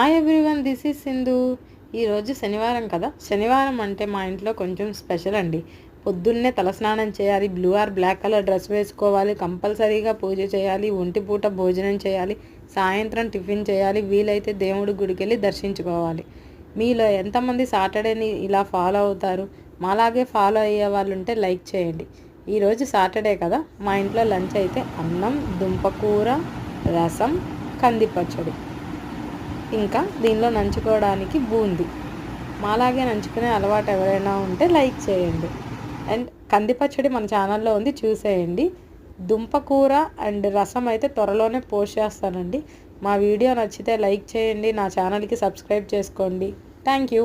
Hi everyone, this is Sindhu. ఈరోజు శనివారం కదా. శనివారం అంటే మా ఇంట్లో కొంచెం స్పెషల్ అండి. పొద్దున్నే తలస్నానం చేయాలి, blue or black colour dress వేసుకోవాలి, కంపల్సరీగా పూజ చేయాలి, ఒంటిపూట భోజనం చేయాలి, సాయంత్రం టిఫిన్ చేయాలి, వీలైతే దేవుడి గుడికి వెళ్ళి దర్శించుకోవాలి. మీలో ఎంతమంది సాటర్డేని ఇలా ఫాలో అవుతారు? మాలాగే ఫాలో అయ్యే వాళ్ళు ఉంటే లైక్ చేయండి. ఈరోజు సాటర్డే కదా, మా ఇంట్లో లంచ్ అయితే అన్నం, దుంపకూర, రసం, కంది పచ్చడి, ఇంకా దీనిలో నంచుకోవడానికి బూందీ. మాలాగే నంచుకునే అలవాటు ఎవరైనా ఉంటే లైక్ చేయండి. అండ్ కంది పచ్చడి మన ఛానల్లో ఉంది, చూసేయండి. దుంపకూర అండ్ రసం అయితే త్వరలోనే పోస్ట్ చేస్తానండి. మా వీడియో నచ్చితే లైక్ చేయండి, నా ఛానల్కి సబ్స్క్రైబ్ చేసుకోండి. Thank you.